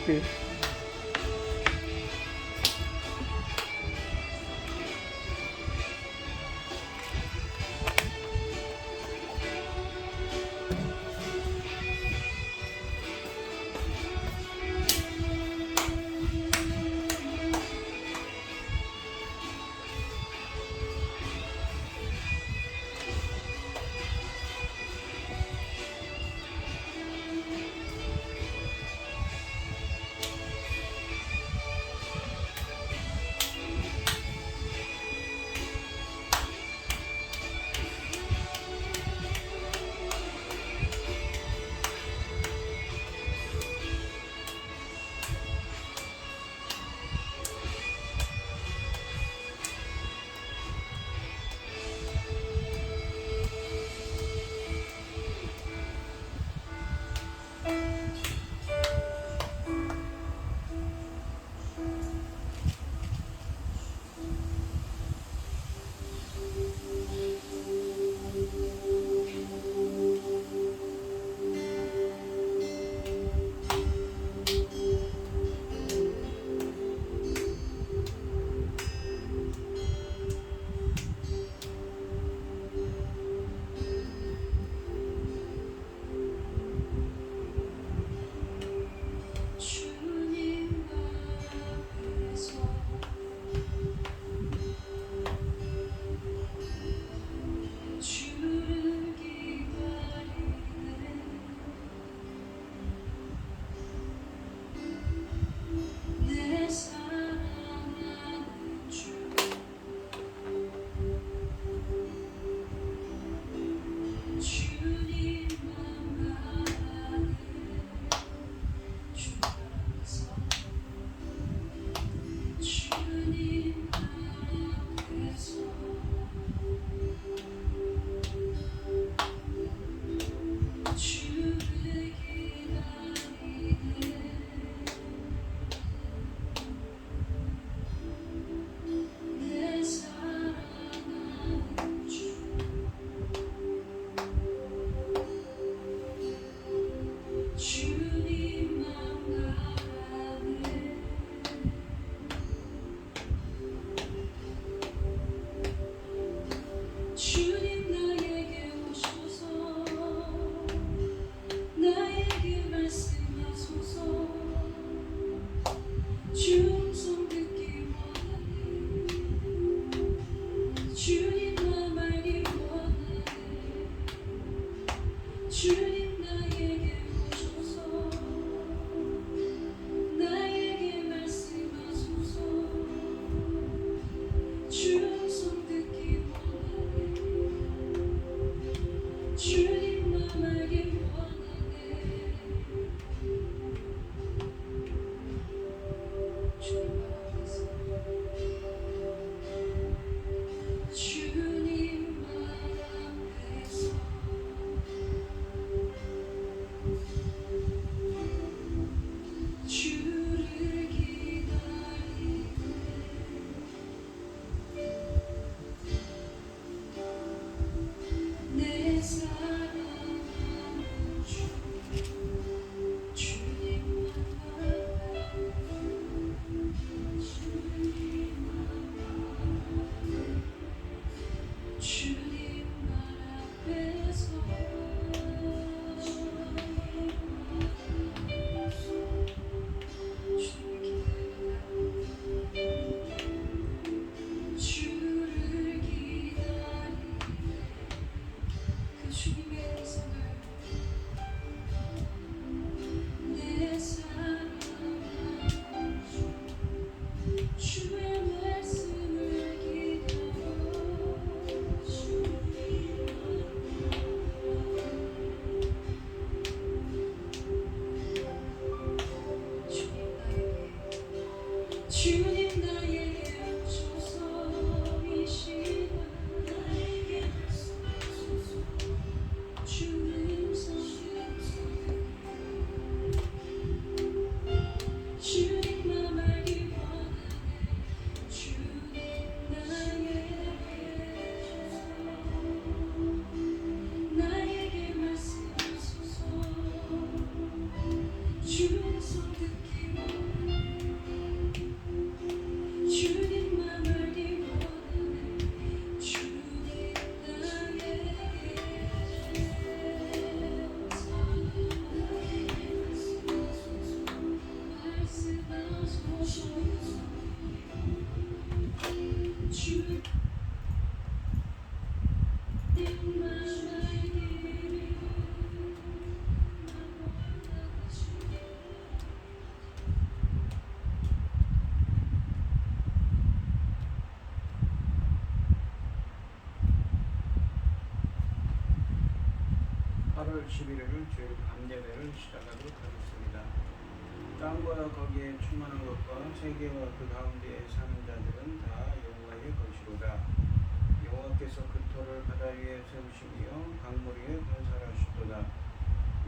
그 주님 나에게 오셔서 나에게 말씀하소서. 주 음성 듣기 원하네. 주님 나 알기 원하네. 주님 나에게 오셔서 나에게 말씀하소서. 주 음성 듣기 원하네. 주님 맘 알기 원하네. 주님 앞에서 주님 앞에서 주를 기다리네. 내 사랑하는 주 주님만 바라네. 주님 말 앞에서 주를 기다리네. 그 주님의 음성을 내 사랑하는 주 주의 말씀을 기다려. 주님 나에게 오셔서 이 시간 나에게 말씀하소서. 주 음성 주님 맘 알기 원하네. 주님 나에게 말씀하소서. 주 음성 듣기 원하네. 8월 11일 주일 밤예배를 시작하도록 하겠습니다. 땅과 거기에 충만한 것과 세계와 그 가운데에 사는 자들은 다 여호와의 것이로다. 여호와께서 그 터를 바다 위에 세우시며 강물 위에 건설하셨도다.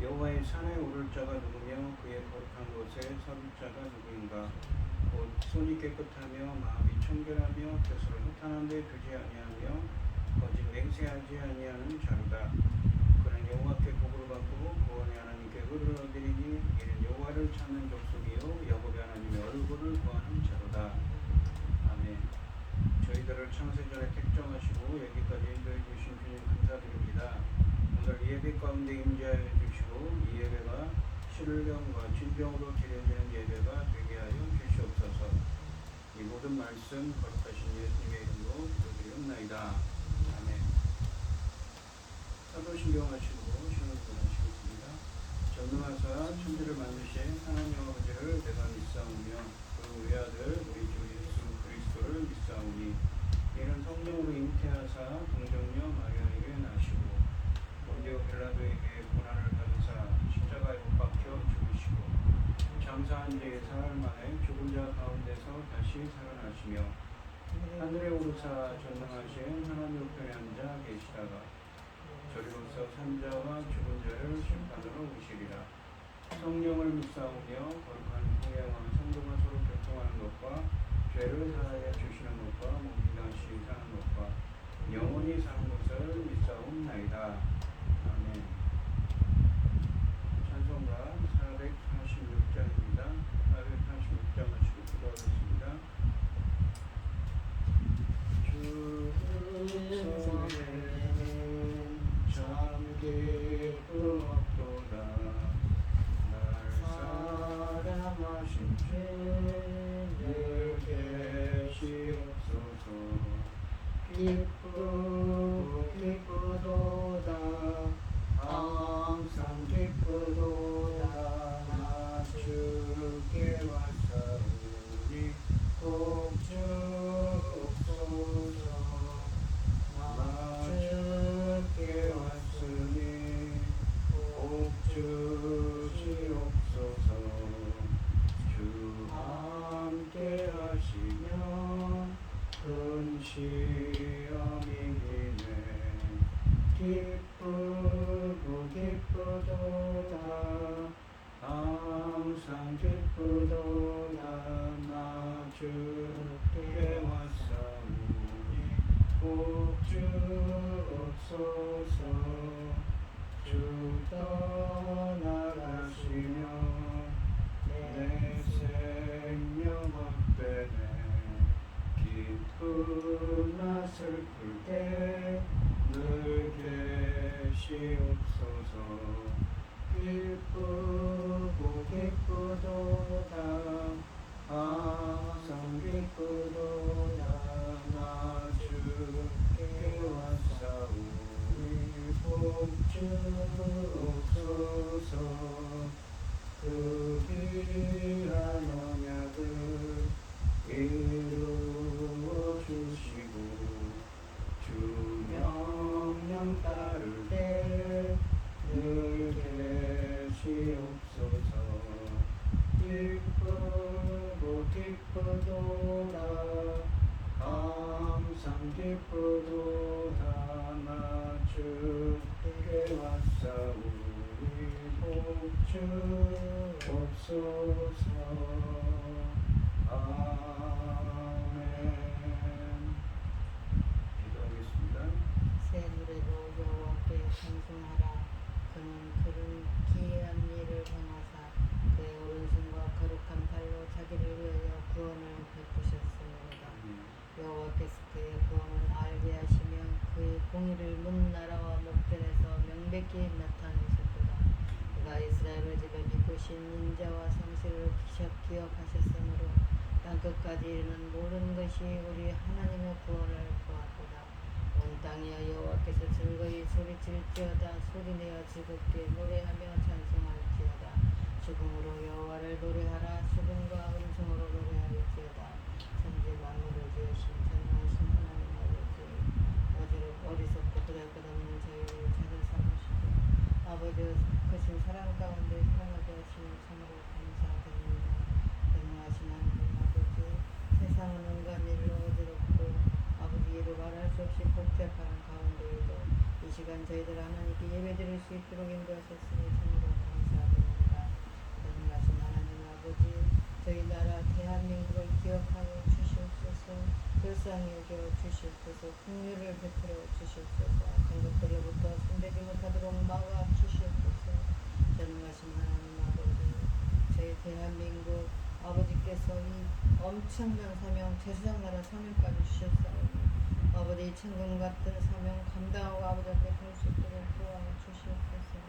여호와의 산에 오를 자가 누구며 그의 거룩한 곳에 설 자가 누구인가. 곧 손이 깨끗하며 마음이 청결하며 벼슬을 허탄한 데 두지 아니하며 거짓 맹세하지 아니하는 자로다. 그는 여호와께 복을 받고 구원의 하나님께 의를 얻으리니 이는 여호와를 찾는 족속이요 야곱의 하나님의 얼굴을 구하는 자로다. 아멘. 저희들을 창세전에 택정하시고 여기까지 인도해 주신 주님 감사드립니다. 오늘 예배 가운데 임재하여 주시고 이 예배가 신령과 진정으로 드려지는 예배가 되게 하여 주시옵소서. 이 모든 말씀 거룩하신 예수님의 이름으로 기도드리옵나이다. 아멘. 사도신경 하시고 신앙 고하시겠습니다. 전능하사 천지를 만드신 하나님 아버지를 내가 믿사오며 그 외아들 우리 주 예수 그리스도를 믿사오니 이는 성령으로 잉태하사 동정녀 마리아에게 나시고 본디오 빌라도에게 고난을 받으사 십자가에 못 박혀 죽으시고 장사한 지 사흘 만에 죽은 자 가운데서 다시 살아나시며 하늘에 오르사 전능하신 하나님 우편에 앉아 계시다가 저리로서 산자와 죽은 자를 심판으로 오시리라. 성령을 믿사오며 거룩한 공예와 성도가 서로 교통하는 것과 죄를 사하여 주시는 것과 몸이 다시 사는 것과 영원히 사는 것을 믿사옵나이다. 아멘. 찬송가 446장입니다. 446장 하시고 기도하겠습니다. 주의 참 기쁨 없도다. 날 사랑하신 주늘 계시옵소서. 기쁘도다 항상 기쁘도다. 나 주께 왔사오니 꼭 주옵소서. 나 주께 왔으니 꼭 주시옵소서. 주 함께 하시면 큰 시험이 기네. 기쁘고 기쁘도다 항상 기쁘도다. 나 주께 왔사오니 꼭 주옵소서. 주 떠나가시며 내 생명 헛되네. 기쁘나 슬플 때 늘 계시옵소서. 기쁘고 기쁘도다 항상 기쁘도다. 나 주께 왔사오니 복 주옵소서. 그 귀한 언약을 이루어 주시고 주 명령 따를 때 늘 계시옵소서. 기쁘고 기쁘도다 항상 기쁘도다. 나 주께 왔사오니 복 주옵소서. 아멘. 기도하겠습니다. 새 노래로 여호와께 찬송하라. 그는 그를 기이한 일을 행하사 그의 오른손과 거룩한 발로 자기를 위하여 구원을 베푸셨습니다. 여호와께서 그의 구원을 알게 하시며 그의 공의를 문 나라와 목전에서 명백히 나타내셨도다. 그가 이스라엘의 집에 베푸신 인자와 성실을 기억하셨으므로 땅끝까지 이르는 모든 것이 우리 하나님의 구원을 보았도다. 온 땅이여 여호와께서 즐거이 소리칠지어다. 소리내어 즐겁게 노래하며 찬송할지어다. 죽음으로 여호와를 노래하라. 죽음과 음성으로 노래할지어다. 천지 만물을 지으신 전능하신 하나님 아버지, 어리석고 그랄 것 없는 저희를 찾아 삼으시고 아버지 크신 사랑 가운데 살아가게 하시니 참으로 감사드립니다. 전능하신 하나님 아버지, 세상은 온갖 일로 어지럽고 아버지 이로 말할 수 없이 복잡한 가운데에도 이 시간 저희들 하나님께 예배드릴 수 있도록 인도하셨으니 참으로 감사드립니다. 전능하신 하나님 아버지, 저희 나라 대한민국을 기억하여 주시옵소서. 불쌍히 여겨 주시옵소서. 긍휼을 베풀어 주시옵소서. 악한 것들로부터 손대지 못하도록 막아 주시옵소서. 전능하신 하나님 아버지, 저희 대한민국 아버지께서 이 엄청난 사명, 제사장 나라 사명까지 주셨사오니 아버지 천금 같은 사명 감당하고 아버지 앞에 설 수 있도록 도와 주시옵소서.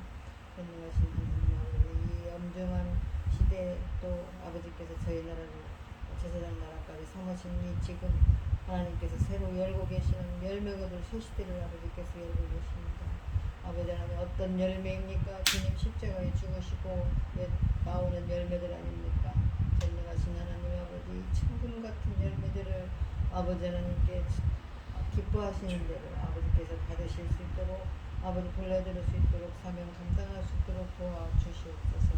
전능하신 하나님 아버지, 이 엄중한 시대에 또 아버지께서 저희 나라를 제사장 나라까지 삼으신 이 지금 하나님께서 새로 열고 계시는 열매 거둘 새 시대를 아버지께서 열고 계십니다. 아버지 하나님, 어떤 열매입니까? 주님 십자가에 죽으시고 나오는 열매들 아닙니까? 전능하신 하나님 아버지, 천금 같은 열매들을 아버지 하나님께 기뻐하시는 대로 아버지께서 받으실 수 있도록 아버지 불러드릴 수 있도록 사명 감당할 수 있도록 도와주시옵소서.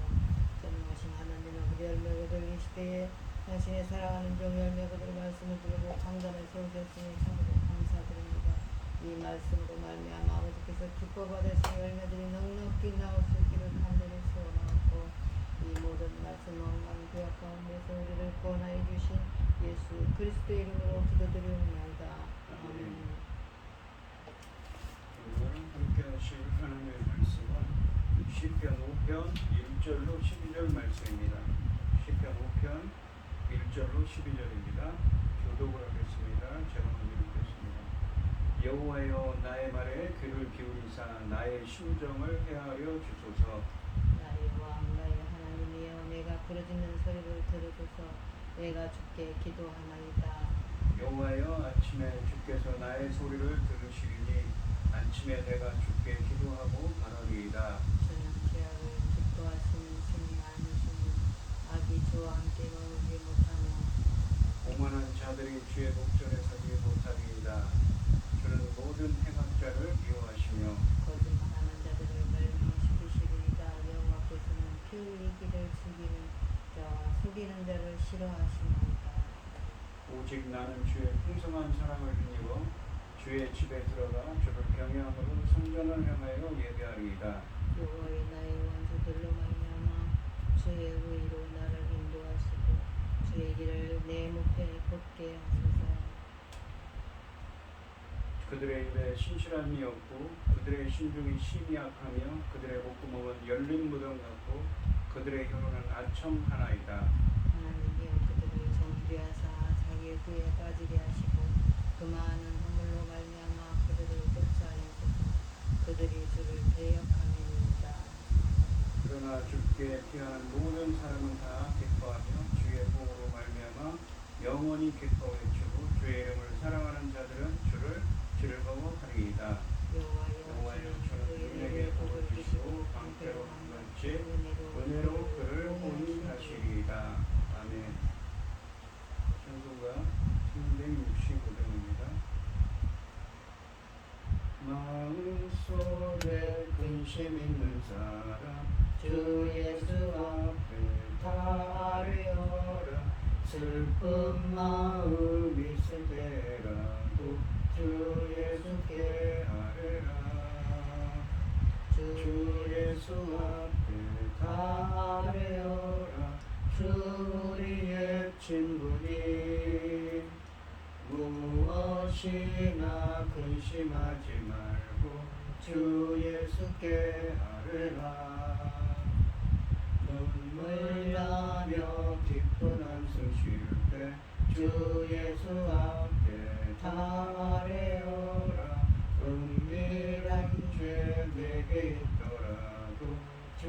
전능하신 하나님 아버지, 열매 거둘 이 시대에 당신의 사랑하는 종 열매 거둘 말씀을 들고 강단을 세우셨으니 참으로 감사드립니다. 이 말씀으로 말미암아 아버지께서 기뻐 받으신 열매들이 넉넉히 나올 수 있기를 간절히 소원하고, 이 모든 말씀 왕만 구약 가운데서 우리를 구원하여 주신 예수 그리스도의 이름으로 기도드리옵나이다. 아멘. 오늘 함께 하실 하나님의 말씀은 시편 5편 1절로 12절 말씀입니다. 시편 5편 1절로 12절입니다. 교독을 하겠습니다. 제가 먼저 읽겠습니다. 여호와여, 나의 말에 귀를 기울이사 나의 심정을 헤아려 주소서. 나의 왕 나의 하나님이여, 내가 부르짖는 소리를 들으소서. 내가 주께 기도하나이다. 여호와여, 아침에 주께서 나의 소리를 들으시리니 아침에 내가 주께 기도하고 바라리이다. 저녁 죄악을 기뻐하시는 신이 아니시니 악이 주와 함께 머물지 못하며 오만한 자들이 주의 목전에 서지 못하리이다. 주는 모든 행악자를 미워하시며 거짓말하는 자들을 멸망시키시리이다. 여호와께서는 피 흘리기를 즐기는 자와 속이는 자를 싫어하시나이다. 오직 나는 주의 풍성한 사랑을 힘입어 주의 집에 들어가 주를 경외함으로 성전을 향하여 예배하리이다. 여호와의 나의 원수들로 말미암아 주의 의로 나를 인도하시고 주의 길을 내 목전에 걷게 하소서. 그들의 입에 신실함이 없고 그들의 신중이 심히 약하며 그들의 목구멍은 열린 무덤 같고 그들의 혀로는 아첨 하나이다. 하나님이여, 그들을 정죄하사 자기의 구에 빠지게 하시고 그 많은 허물로 말미암아 그들을 쫓아내소서. 그들이 주를 대역함이니이다. 그러나 주께 피하는 모든 사람은 다 기뻐하며 주의 복으로 말미암아 영원히 기뻐 외치고 주의 이름을 사랑하는 자들은 주를 즐거워하리이다. 여호와여, 주는 그에게 복을 주시고 방패로 한번째 은혜로 그를 호위하시리이다. 아멘. 찬송가 365장입니다. 마음속에 근심 있는 사람 주 예수 앞에 다 아뢰어라. 슬픈 마음 있을 때라도 주 예수께 아뢰라. 주 예수 앞에 다 아뢰어라. 주 우리의 친구니 무엇이나 근심하지 말고 주 예수께 아뢰라. 눈물 나며 깊은 한숨 쉴 때 주 예수 앞에 다 아뢰어라. 은밀한 죄 내게 있더라도 주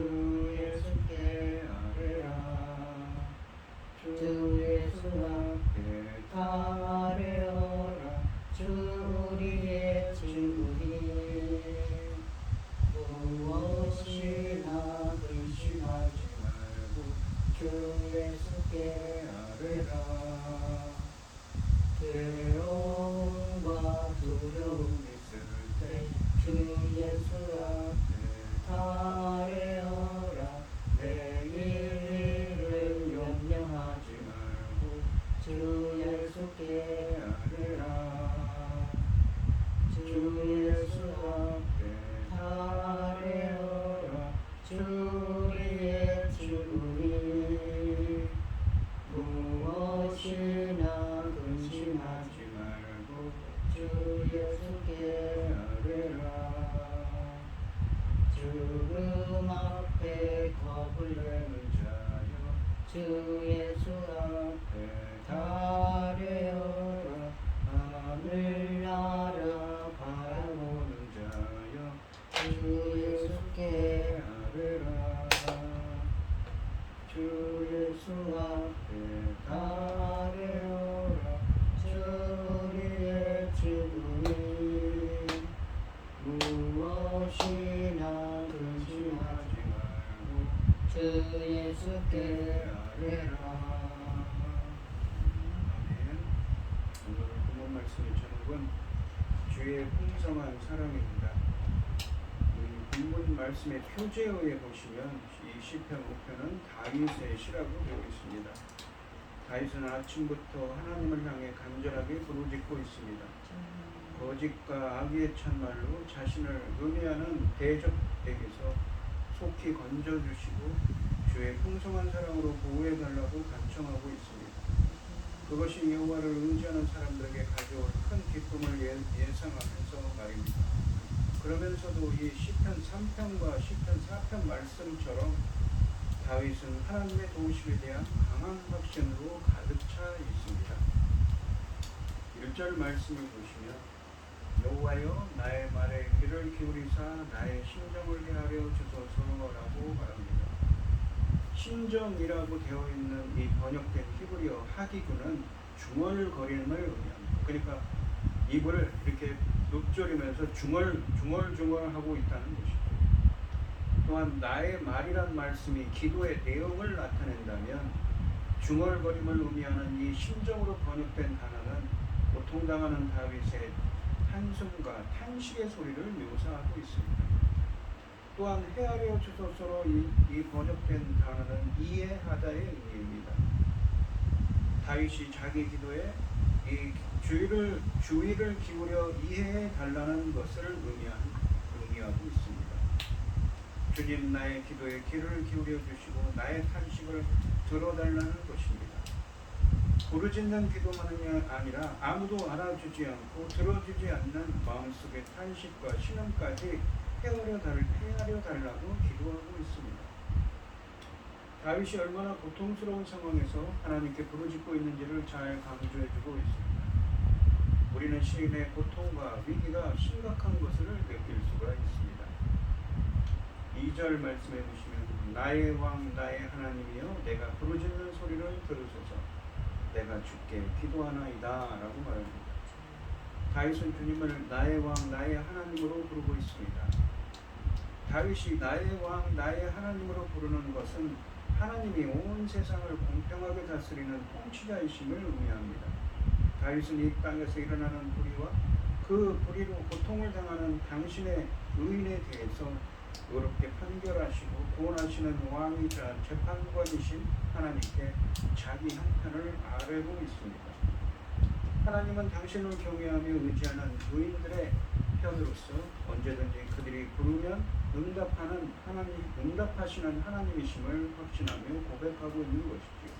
예수께 아뢰라. 주 예수 앞에 다 아뢰어라. 주 우리의 친구니 무엇이나 근심하지 말고 주 예수께 아뢰라. 괴로움과 두려움 있을 때 주 예수 앞에 달에어라 내일을 염려하지 말고 주 예수께 아뢰라 주 예수 앞에 달에어라 주의 죽음이 무엇이나 근심하지 말고 주 예수께 아뢰라 죽음 앞에 겁을 내는 자여 주 예수 앞에 달에어라 하늘나라 바라보는 자여 주 예수께 아뢰라 주 예수 앞에 달에어라 주의 죽음이 무엇이나 근심하지 말고 주 예수께 아뢰라 아멘. 오늘 본문 말씀의 제목은 주의 풍성한 사랑입니다. 이 본문 말씀의 표제어에 보시면 이 시편 5편은 다윗의 시라고 되어 있습니다. 다윗은 아침부터 하나님을 향해 간절하게 부르짖고 있습니다. 거짓과 악의의 찬말로 자신을 음해하는 대적에게서 속히 건져주시고 주의 풍성한 사랑으로 보호해달라고 간청하고 있습니다. 그것이 여호와를 의지하는 사람들에게 가져올 큰 기쁨을 예상하면서 말입니다. 그러면서도 이 시편 3편과 시편 4편 말씀처럼 다윗은 하나님의 도우심에 대한 강한 확신으로 가득 차 있습니다. 1절 말씀을 보시면 여호와여 나의 말에 귀를 기울이사 나의 심정을 헤아려 주소서라고 말합니다. 심정이라고 되어 있는 이 번역된 히브리어 하기구는 중얼거림을 의미합니다. 그러니까 입을 이렇게 읊조리면서 중얼중얼하고 있다는 것이죠. 또한 나의 말이란 말씀이 기도의 내용을 나타낸다면 중얼거림을 의미하는 이 심정으로 번역된 단어는 고통당하는 다윗의 한숨과 탄식의 소리를 묘사하고 있습니다. 또한 헤아려 주소서로 이 번역된 단어는 이해하다의 의미입니다. 다윗이 자기 기도에 이 주의를 기울여 이해해 달라는 것을 의미하고 있습니다. 주님 나의 기도에 귀를 기울여 주시고 나의 탄식을 들어달라는 것입니다. 부르짖는 기도만이 아니라 아무도 알아주지 않고 들어주지 않는 마음속의 탄식과 신음까지 헤아려 달라고 기도하고 있습니다. 다윗이 얼마나 고통스러운 상황에서 하나님께 부르짖고 있는지를 잘 강조해주고 있습니다. 우리는 시인의 고통과 위기가 심각한 것을 느낄 수가 있습니다. 2절 말씀해 보시면 나의 왕 나의 하나님이여 내가 부르짖는 소리를 들으소서 내가 주께 기도하나이다 라고 말합니다. 다윗은 주님을 나의 왕 나의 하나님으로 부르고 있습니다. 다윗이 나의 왕 나의 하나님으로 부르는 것은 하나님이 온 세상을 공평하게 다스리는 통치자이심을 의미합니다. 다윗은 이 땅에서 일어나는 불의와 그 불의로 고통을 당하는 당신의 의인에 대해서 의롭게 판결하시고 구원하시는 왕이자 재판관이신 하나님께 자기 형편을 아뢰고 있습니다. 하나님은 당신을 경외하며 의지하는 의인들의 편으로서 언제든지 그들이 부르면 응답하시는 하나님이심을 확신하며 고백하고 있는 것이지요.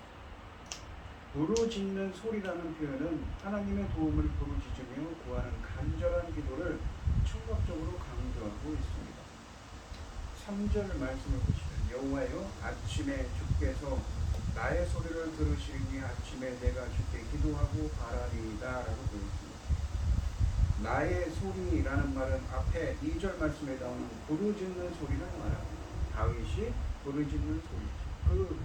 부르짖는 소리라는 표현은 하나님의 도움을 부르짖으며 구하는 간절한 기도를 청각적으로 강조하고 있습니다. 3절 말씀을 보시면 여호와여 아침에 주께서 나의 소리를 들으시리니 아침에 내가 주께 기도하고 바라리이다 라고 되어 있습니다. 나의 소리라는 말은 앞에 2절 말씀에 나오는 부르짖는 소리를 말합니다. 다윗이 부르짖는 소리죠. 그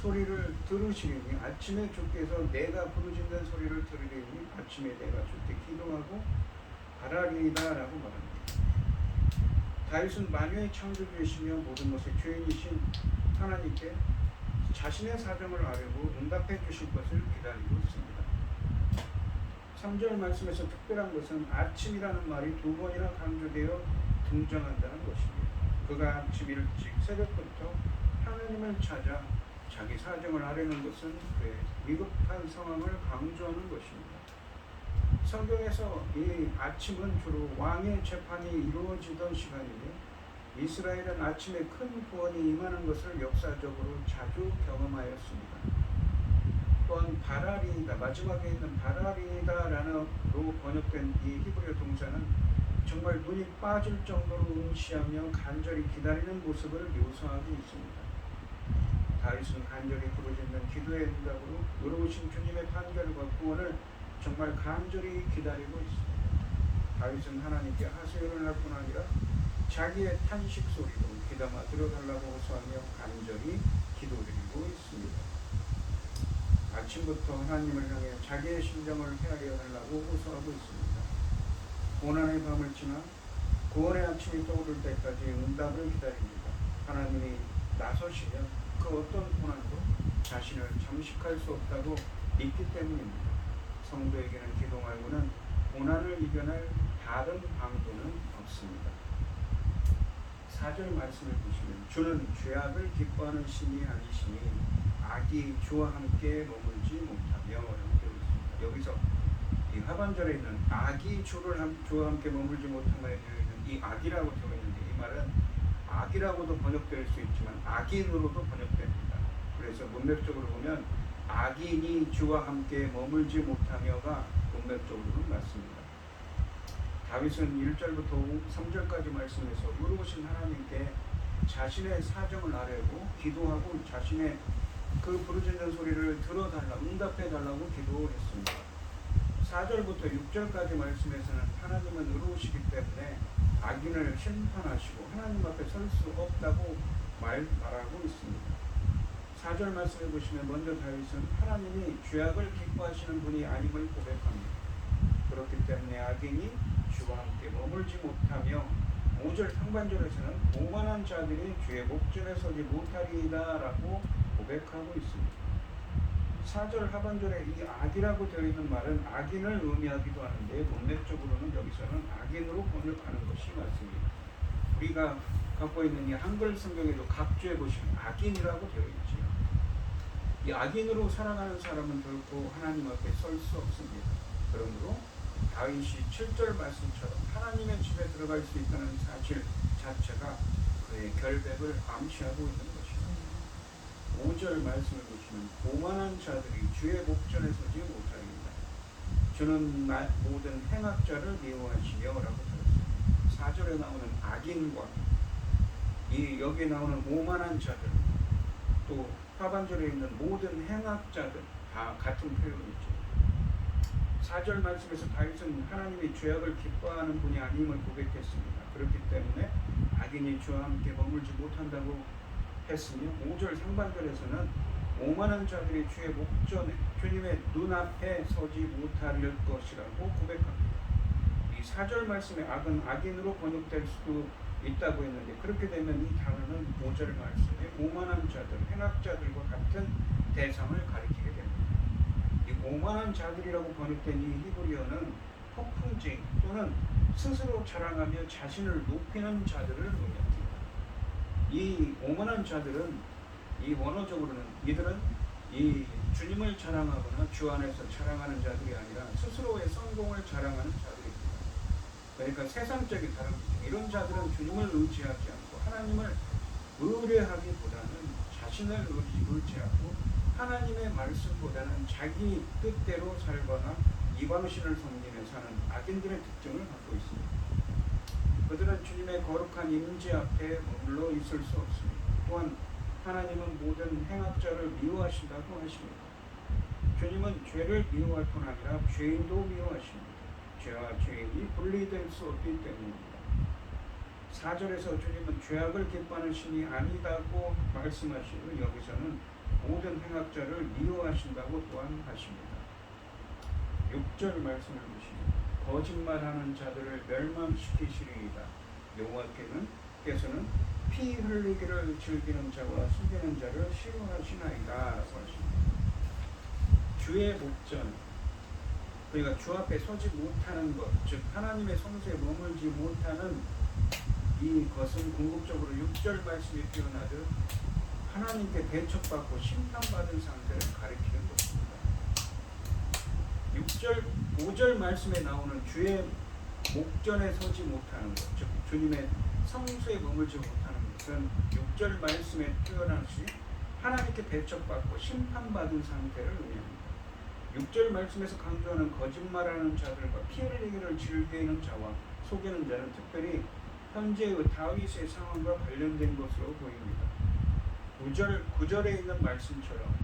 소리를 들으시리니 아침에 주께서 내가 부르짖는 소리를 들으리니 아침에 내가 주께 기도하고 바라리이다 라고 말합니다. 다윗은 만유의 창조주이시며 모든 것의 주인이신 하나님께 자신의 사정을 아뢰고 응답해 주실 것을 기다리고 있습니다. 3절 말씀에서 특별한 것은 아침이라는 말이 2번이나 강조되어 등장한다는 것입니다. 그가 아침 일찍 새벽부터 하나님을 찾아 자기 사정을 아뢰는 것은 그의 위급한 상황을 강조하는 것입니다. 성경에서 이 아침은 주로 왕의 재판이 이루어지던 시간이며 이스라엘은 아침에 큰 구원이 임하는 것을 역사적으로 자주 경험하였습니다. 또한 바랄이다, 마지막에 있는 바랄이다라는 로 번역된 이 히브리어 동사는 정말 눈이 빠질 정도로 응시하며 간절히 기다리는 모습을 묘사하고 있습니다. 다윗은 간절히 부르짖는 기도의 응답으로 의로우신 주님의 판결과 구원을 정말 간절히 기다리고 있습니다. 다윗은 하나님께 하소연을 할 뿐 아니라 자기의 탄식 소리로 귀담아 들어달라고 호소하며 간절히 기도드리고 있습니다. 아침부터 하나님을 향해 자기의 심정을 헤아려 달라고 호소하고 있습니다. 고난의 밤을 지나 구원의 아침이 떠오를 때까지 응답을 기다립니다. 하나님이 나서시면 그 어떤 고난도 자신을 잠식할 수 없다고 믿기 때문입니다. 성도에게는 기도 말고는 고난을 이겨낼 다른 방도는 없습니다. 4절 말씀을 보시면 주는 죄악을 기뻐하는 신이 아니시니 악이 주와 함께 머물지 못하며 라고 되어 있습니다. 여기서 이 하반절에 있는 악이 주와 함께 머물지 못하며 되어 있는 이 악이라고 되어 있는데 이 말은 악이라고도 번역될 수 있지만 악인으로도 번역됩니다. 그래서 문맥적으로 보면 악인이 주와 함께 머물지 못하며가 문맥적으로는 맞습니다. 다윗은 1절부터 3절까지 말씀에서 의로우신 하나님께 자신의 사정을 아뢰고 기도하고 자신의 그 부르짖는 소리를 들어달라 응답해달라고 기도했습니다. 4절부터 6절까지 말씀에서는 하나님은 의로우시기 때문에 악인을 심판하시고 하나님 앞에 설 수 없다고 말하고 있습니다. 4절 말씀해 보시면 먼저 다윗은 하나님이 죄악을 기뻐하시는 분이 아님을 고백합니다. 그렇기 때문에 악인이 주와 함께 머물지 못하며 5절 상반절에서는 오만한 자들이 주의 목전에 서지 못하리이다 라고 고백하고 있습니다. 4절 하반절에 이 악이라고 되어 있는 말은 악인을 의미하기도 하는데 문맥적으로는 여기서는 악인으로 번역하는 것이 맞습니다. 우리가 갖고 있는 이 한글 성경에도 각주에 보시면 악인이라고 되어 있지요. 이 악인으로 살아가는 사람은 결코 하나님 앞에 설 수 없습니다. 그러므로 다윗이 7절 말씀처럼 하나님의 집에 들어갈 수 있다는 사실 자체가 그의 결백을 암시하고 있는 것입니다. 5절 말씀을 보시면 오만한 자들이 주의 목전에 서지 못하리이다. 주는 모든 행악자를 미워하시며 라고 들었습니다. 4절에 나오는 악인과 이 여기에 나오는 오만한 자들 또 하반절에 있는 모든 행악자들 다 같은 표현이죠. 4절 말씀에서 다윗은 하나님이 죄악을 기뻐하는 분이 아님을 고백했습니다. 그렇기 때문에 악인이 주와 함께 머물지 못한다고 했으며 5절 상반절에서는 오만한 자들이 주의 목전에 주님의 눈앞에 서지 못할 것이라고 고백합니다. 이 4절 말씀에 악은 악인으로 번역될 수도 있다고 했는데 그렇게 되면 이 단어는 5절 말씀에 오만한 자들, 행악자들과 같은 대상을 가리키게 됩니다. 이 오만한 자들이라고 번역된 이 히브리어는 폭풍쟁이 또는 스스로 자랑하며 자신을 높이는 자들을 의미합니다. 이 오만한 자들은 이 원어적으로는 이들은 이 주님을 자랑하거나 주 안에서 자랑하는 자들이 아니라 스스로의 성공을 자랑하는 자들입니다. 그러니까 세상적인 다름이죠. 이런 자들은 주님을 의지하지 않고 하나님을 의뢰하기보다는 자신을 의지하고 하나님의 말씀보다는 자기 뜻대로 살거나 이방신을 섬기며 사는 악인들의 특징을 갖고 있습니다. 그들은 주님의 거룩한 임재 앞에 머물러 있을 수 없습니다. 또한 하나님은 모든 행악자를 미워하신다고 하십니다. 주님은 죄를 미워할 뿐 아니라 죄인도 미워하십니다. 죄와 죄인이 분리될 수 없기 때문입니다. 4절에서 주님은 죄악을 기뻐하는 신이 아니다고 말씀하시고 여기서는 모든 행악자를 미워하신다고 또한 하십니다. 6절 말씀을 보시면 거짓말하는 자들을 멸망시키시리이다. 여호와께서는 피 흘리기를 즐기는 자와 숨기는 자를 싫어하시나이다 라고 하십니다. 주의 목전, 그러니까 주 앞에 서지 못하는 것, 즉 하나님의 성소에 머물지 못하는 이것은 궁극적으로 6절 말씀이 표현하듯 하나님께 대척받고 심판받은 상태를 가리키는 것입니다. 6절, 5절 말씀에 나오는 주의 목전에 서지 못하는 것, 즉 주님의 성소에 머물지 못하는 것은 6절 말씀에 표현하시 하나님께 대척받고 심판받은 상태를 의미합니다. 6절 말씀에서 강조하는 거짓말하는 자들과 피 흘리기를 즐기는 자와 속이는 자는 특별히 현재의 다윗의 상황과 관련된 것으로 보입니다. 9절에 있는 말씀처럼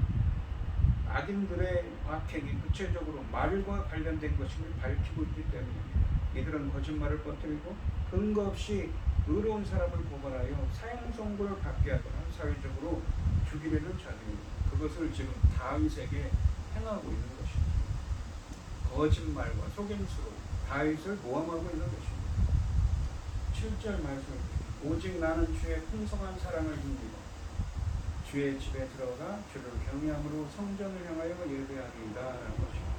악인들의 악행이 구체적으로 말과 관련된 것임을 밝히고 있기 때문입니다. 이들은 거짓말을 퍼뜨리고 근거 없이 의로운 사람을 고발하여 사형 선고를 받게 하거나 사회적으로 죽이려는 자들입니다. 그것을 지금 다윗에게 행하고 있는 것입니다. 거짓말과 속임수로 다윗을 모함하고 있는 것입니다. 7절 말씀, 오직 나는 주의 풍성한 사랑을 힘입어 주의 집에 들어가 주를 경외함으로 성전을 향하여 예배하리이다 라는 것입니다.